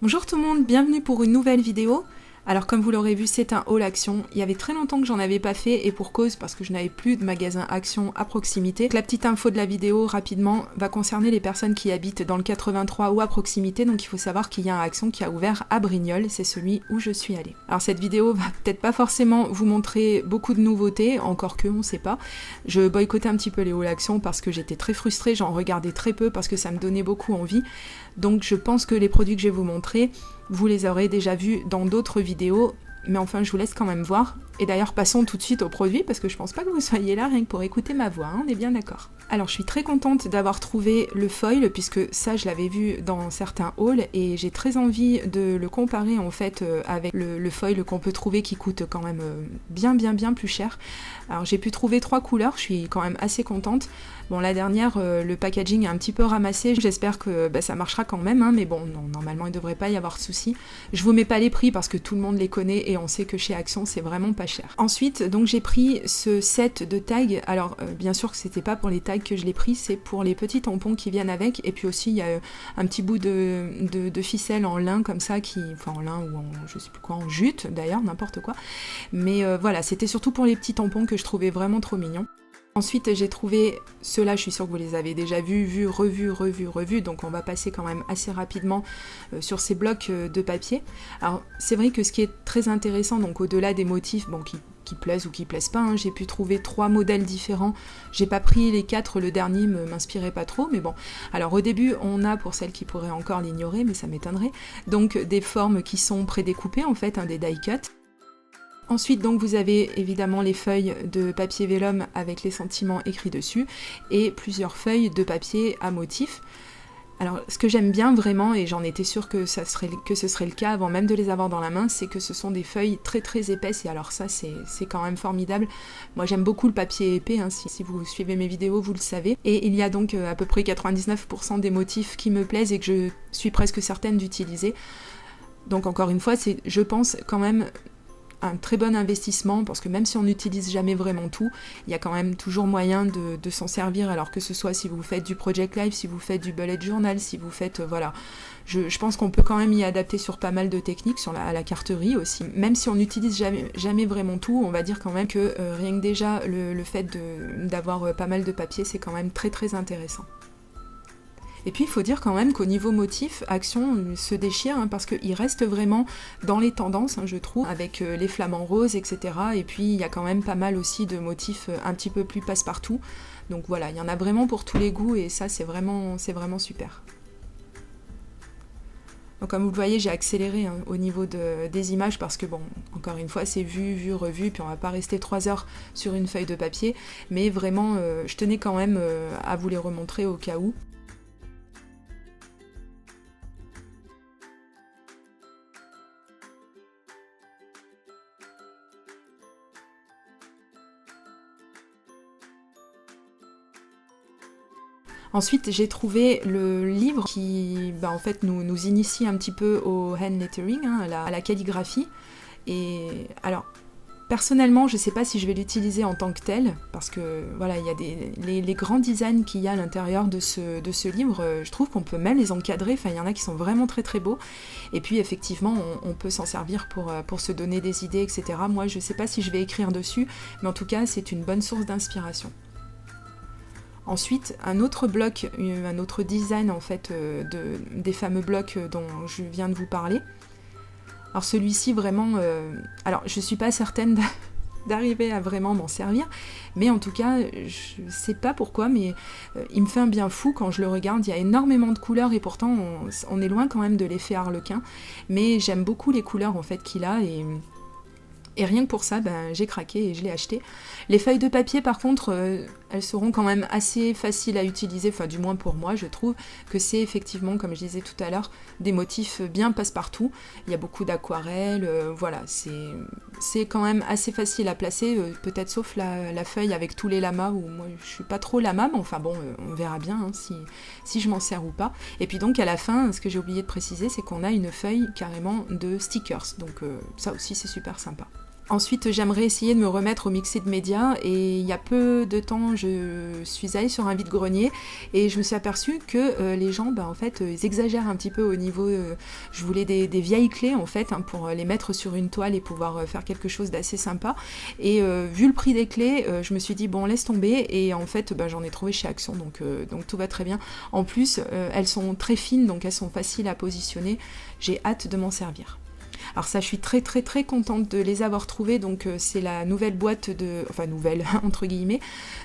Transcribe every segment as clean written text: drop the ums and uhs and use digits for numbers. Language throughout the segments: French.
Bonjour tout le monde, bienvenue pour une nouvelle vidéo. Alors comme vous l'aurez vu, c'est un haul Action. Il y avait très longtemps que j'en avais pas fait et pour cause, parce que je n'avais plus de magasin Action à proximité. La petite info de la vidéo, rapidement, va concerner les personnes qui habitent dans le 83 ou à proximité. Donc il faut savoir qu'il y a un Action qui a ouvert à Brignoles, c'est celui où je suis allée. Alors cette vidéo va peut-être pas forcément vous montrer beaucoup de nouveautés, encore que on sait pas. Je boycottais un petit peu les hauls Action parce que j'étais très frustrée, j'en regardais très peu parce que ça me donnait beaucoup envie. Donc je pense que les produits que je vais vous montrer, vous les aurez déjà vus dans d'autres vidéos, mais enfin je vous laisse quand même voir. Et d'ailleurs passons tout de suite aux produits, parce que je pense pas que vous soyez là rien que pour écouter ma voix, hein, on est bien d'accord. Alors je suis très contente d'avoir trouvé le foil, puisque ça je l'avais vu dans certains hauls, et j'ai très envie de le comparer en fait avec le foil qu'on peut trouver qui coûte quand même bien plus cher. Alors j'ai pu trouver 3 couleurs, je suis quand même assez contente. Bon, la dernière, le packaging est un petit peu ramassé, j'espère que ça marchera quand même, hein, mais bon, non, normalement il ne devrait pas y avoir de soucis. Je vous mets pas les prix parce que tout le monde les connaît et on sait que chez Action c'est vraiment pas cher. Ensuite, donc j'ai pris ce set de tags, alors bien sûr que c'était pas pour les tags que je l'ai pris, c'est pour les petits tampons qui viennent avec, et puis aussi il y a un petit bout de ficelle en lin comme ça, enfin en lin ou en, je sais plus quoi, en jute d'ailleurs, n'importe quoi. Mais voilà, c'était surtout pour les petits tampons que je trouvais vraiment trop mignons. Ensuite, j'ai trouvé ceux-là, je suis sûre que vous les avez déjà vus, revus, donc on va passer quand même assez rapidement sur ces blocs de papier. Alors, c'est vrai que ce qui est très intéressant, donc au-delà des motifs qui plaisent ou qui plaisent pas, hein, j'ai pu trouver 3 modèles différents. J'ai pas pris les 4, le dernier m'inspirait pas trop, mais bon. Alors au début, on a, pour celles qui pourraient encore l'ignorer, mais ça m'étonnerait, donc des formes qui sont prédécoupées en fait, hein, des die cuts. Ensuite, donc, vous avez évidemment les feuilles de papier vélum avec les sentiments écrits dessus et plusieurs feuilles de papier à motifs. Alors, ce que j'aime bien vraiment, et j'en étais sûre que ce serait le cas avant même de les avoir dans la main, c'est que ce sont des feuilles très épaisses, et alors ça, c'est quand même formidable. Moi, j'aime beaucoup le papier épais, hein, si vous suivez mes vidéos, vous le savez. Et il y a donc à peu près 99% des motifs qui me plaisent et que je suis presque certaine d'utiliser. Donc, encore une fois, c'est, je pense, quand même un très bon investissement, parce que même si on n'utilise jamais vraiment tout, il y a quand même toujours moyen de s'en servir, alors que ce soit si vous faites du Project Life, si vous faites du bullet journal, si vous faites, voilà. Je pense qu'on peut quand même y adapter sur pas mal de techniques, à la carterie aussi. Même si on n'utilise jamais vraiment tout, on va dire quand même que rien que déjà le fait d'avoir pas mal de papier, c'est quand même très intéressant. Et puis il faut dire quand même qu'au niveau motif, Action se déchire, hein, parce qu'il reste vraiment dans les tendances, hein, je trouve, avec les flamants roses, etc. Et puis il y a quand même pas mal aussi de motifs un petit peu plus passe-partout. Donc voilà, il y en a vraiment pour tous les goûts, et ça c'est vraiment super. Donc comme vous le voyez, j'ai accéléré, hein, au niveau des images, parce que bon, encore une fois, c'est vu, revu, puis on va pas rester 3 heures sur une feuille de papier, mais vraiment, je tenais quand même à vous les remontrer au cas où. Ensuite, j'ai trouvé le livre qui en fait nous initie un petit peu au hand lettering, hein, à la calligraphie. Et alors, personnellement, je ne sais pas si je vais l'utiliser en tant que tel, parce que voilà, il y a les grands designs qu'il y a à l'intérieur de ce livre, je trouve qu'on peut même les encadrer, enfin il y en a qui sont vraiment très beaux, et puis effectivement on peut s'en servir pour se donner des idées, etc. Moi je ne sais pas si je vais écrire dessus, mais en tout cas c'est une bonne source d'inspiration. Ensuite, un autre bloc, un autre design en fait des fameux blocs dont je viens de vous parler. Alors celui-ci vraiment, alors je suis pas certaine d'arriver à vraiment m'en servir, mais en tout cas, je sais pas pourquoi, mais il me fait un bien fou quand je le regarde. Il y a énormément de couleurs et pourtant on est loin quand même de l'effet harlequin, mais j'aime beaucoup les couleurs en fait qu'il a, et rien que pour ça, j'ai craqué et je l'ai acheté. Les feuilles de papier, par contre, elles seront quand même assez faciles à utiliser, enfin du moins pour moi, je trouve que c'est effectivement, comme je disais tout à l'heure, des motifs bien passe-partout. Il y a beaucoup d'aquarelles, voilà, c'est quand même assez facile à placer, peut-être sauf la feuille avec tous les lamas, où moi je suis pas trop lama, mais enfin bon, on verra bien, hein, si je m'en sers ou pas. Et puis donc à la fin, ce que j'ai oublié de préciser, c'est qu'on a une feuille carrément de stickers, donc ça aussi c'est super sympa. Ensuite, j'aimerais essayer de me remettre au mixed media et il y a peu de temps, je suis allée sur un vide-grenier et je me suis aperçue que les gens, en fait, ils exagèrent un petit peu au niveau... je voulais des vieilles clés, en fait, hein, pour les mettre sur une toile et pouvoir faire quelque chose d'assez sympa. Et vu le prix des clés, je me suis dit, bon, laisse tomber. Et en fait, j'en ai trouvé chez Action, donc tout va très bien. En plus, elles sont très fines, donc elles sont faciles à positionner. J'ai hâte de m'en servir. Alors ça, je suis très très très contente de les avoir trouvés, donc c'est la nouvelle boîte de... Enfin nouvelle, entre guillemets,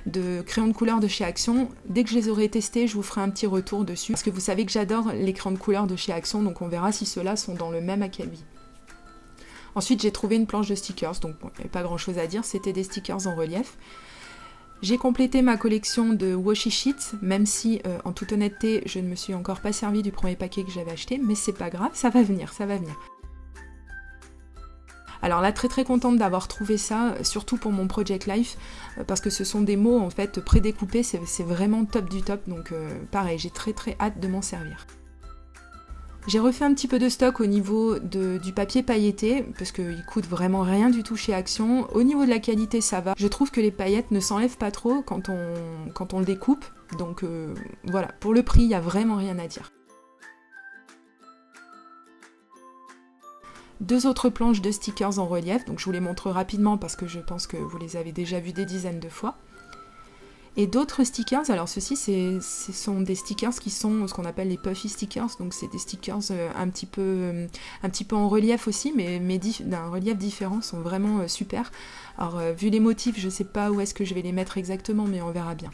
de crayons de couleur de chez Action. Dès que je les aurai testés, je vous ferai un petit retour dessus, parce que vous savez que j'adore les crayons de couleur de chez Action, donc on verra si ceux-là sont dans le même acabit. Ensuite, j'ai trouvé une planche de stickers, donc bon, il n'y avait pas grand chose à dire, c'était des stickers en relief. J'ai complété ma collection de washi sheets, même si, en toute honnêteté, je ne me suis encore pas servi du premier paquet que j'avais acheté, mais c'est pas grave, ça va venir, ça va venir. Alors là, très très contente d'avoir trouvé ça, surtout pour mon Project Life, parce que ce sont des mots en fait prédécoupés, c'est vraiment top du top, donc pareil, j'ai très très hâte de m'en servir. J'ai refait un petit peu de stock au niveau du papier pailleté, parce qu'il coûte vraiment rien du tout chez Action. Au niveau de la qualité, ça va. Je trouve que les paillettes ne s'enlèvent pas trop quand on le découpe, donc voilà, pour le prix, il n'y a vraiment rien à dire. Deux autres planches de stickers en relief, donc je vous les montre rapidement parce que je pense que vous les avez déjà vus des dizaines de fois. Et d'autres stickers, alors ceux-ci ce sont des stickers qui sont ce qu'on appelle les puffy stickers, donc c'est des stickers un petit peu en relief aussi, mais d'un relief différent, sont vraiment super. Alors vu les motifs, je ne sais pas où est-ce que je vais les mettre exactement, mais on verra bien.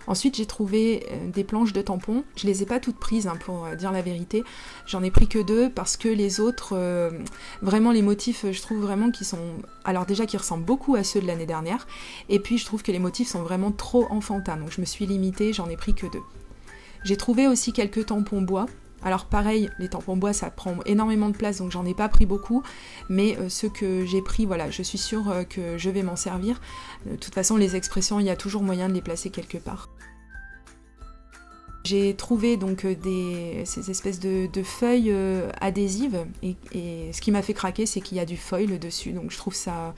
Ensuite, j'ai trouvé des planches de tampons. Je les ai pas toutes prises, hein, pour dire la vérité. J'en ai pris que 2 parce que les autres, vraiment les motifs, je trouve vraiment qu'ils sont... Alors déjà qu'ils ressemblent beaucoup à ceux de l'année dernière. Et puis je trouve que les motifs sont vraiment trop enfantins. Donc je me suis limitée, j'en ai pris que 2. J'ai trouvé aussi quelques tampons bois. Alors pareil, les tampons bois, ça prend énormément de place, donc j'en ai pas pris beaucoup, mais ceux que j'ai pris, voilà, je suis sûre que je vais m'en servir. De toute façon, les expressions, il y a toujours moyen de les placer quelque part. J'ai trouvé donc ces espèces de feuilles adhésives, et ce qui m'a fait craquer, c'est qu'il y a du foil dessus, donc je trouve ça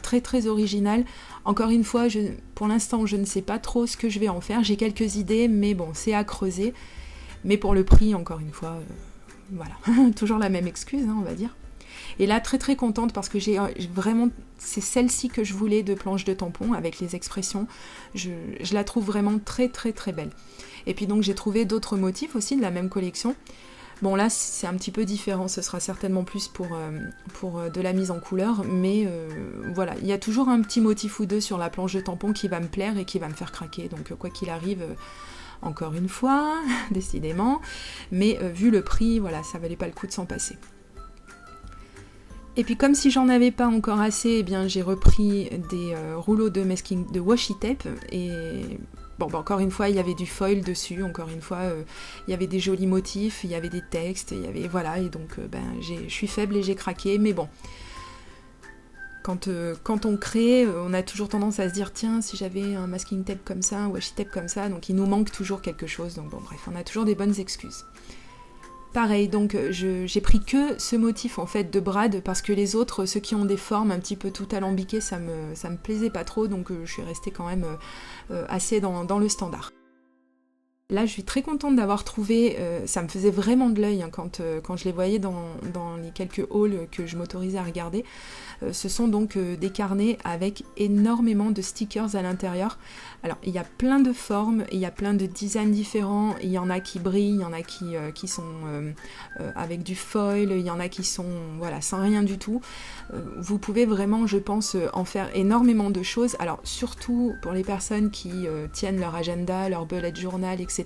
très très original. Encore une fois, pour l'instant, je ne sais pas trop ce que je vais en faire, j'ai quelques idées, mais bon, c'est à creuser. Mais pour le prix, encore une fois, voilà, toujours la même excuse, hein, on va dire. Et là, très très contente parce que j'ai vraiment, c'est celle-ci que je voulais de planche de tampon avec les expressions. Je la trouve vraiment très très très belle. Et puis donc j'ai trouvé d'autres motifs aussi de la même collection. Bon là c'est un petit peu différent, ce sera certainement plus pour de la mise en couleur, mais voilà, il y a toujours un petit motif ou deux sur la planche de tampon qui va me plaire et qui va me faire craquer, donc quoi qu'il arrive... Encore une fois, décidément, mais vu le prix, voilà, ça valait pas le coup de s'en passer. Et puis comme si j'en avais pas encore assez, eh bien j'ai repris des rouleaux de masking de washi tape, et bon, encore une fois il y avait du foil dessus, encore une fois il y avait des jolis motifs, il y avait des textes, il y avait, voilà, et donc je suis faible et j'ai craqué, mais bon. Quand on crée, on a toujours tendance à se dire tiens, si j'avais un masking tape comme ça, un washi tape comme ça, donc il nous manque toujours quelque chose, donc bon bref, on a toujours des bonnes excuses. Pareil, donc j'ai pris que ce motif en fait de brad, parce que les autres, ceux qui ont des formes un petit peu tout alambiquées, ça me plaisait pas trop, donc je suis restée quand même assez dans le standard. Là, je suis très contente d'avoir trouvé, ça me faisait vraiment de l'œil, hein, quand je les voyais dans les quelques hauls que je m'autorisais à regarder. Ce sont donc des carnets avec énormément de stickers à l'intérieur. Alors, il y a plein de formes, il y a plein de designs différents, il y en a qui brillent, il y en a qui sont avec du foil, il y en a qui sont voilà, sans rien du tout. Vous pouvez vraiment, je pense, en faire énormément de choses. Alors, surtout pour les personnes qui tiennent leur agenda, leur bullet journal, etc.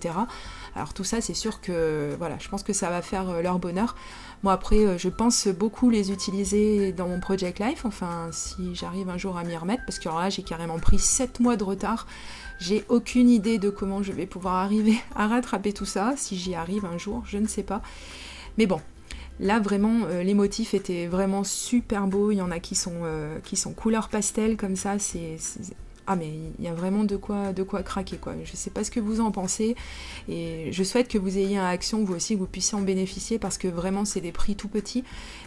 Alors tout ça, c'est sûr que voilà, je pense que ça va faire leur bonheur. Moi après, je pense beaucoup les utiliser dans mon Project Life, enfin si j'arrive un jour à m'y remettre, parce que alors là j'ai carrément pris 7 mois de retard. J'ai aucune idée de comment je vais pouvoir arriver à rattraper tout ça, si j'y arrive un jour, je ne sais pas. Mais bon, là vraiment les motifs étaient vraiment super beaux, il y en a qui sont couleur pastel comme ça, ah mais il y a vraiment de quoi craquer quoi. Je sais pas ce que vous en pensez et je souhaite que vous ayez un Action vous aussi, que vous puissiez en bénéficier parce que vraiment c'est des prix tout petits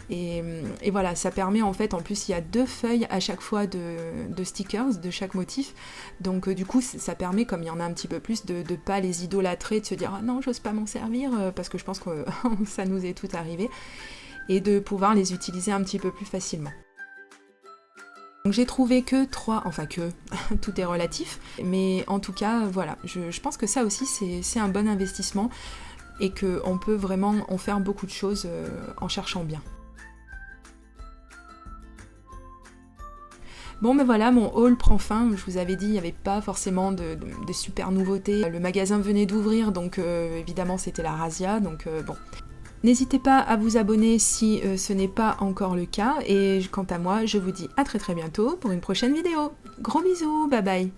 et voilà, ça permet en fait, en plus il y a 2 feuilles à chaque fois de stickers de chaque motif, donc du coup ça permet, comme il y en a un petit peu plus, de pas les idolâtrer, de se dire ah non j'ose pas m'en servir parce que je pense que ça nous est tout arrivé, et de pouvoir les utiliser un petit peu plus facilement. Donc j'ai trouvé que 3, enfin que, tout est relatif, mais en tout cas, voilà, je pense que ça aussi c'est un bon investissement et qu'on peut vraiment en faire beaucoup de choses en cherchant bien. Bon ben voilà, mon haul prend fin, je vous avais dit, il n'y avait pas forcément de super nouveautés. Le magasin venait d'ouvrir, donc évidemment c'était la razzia, donc bon. N'hésitez pas à vous abonner si ce n'est pas encore le cas, et quant à moi, je vous dis à très bientôt pour une prochaine vidéo. Gros bisous, bye bye.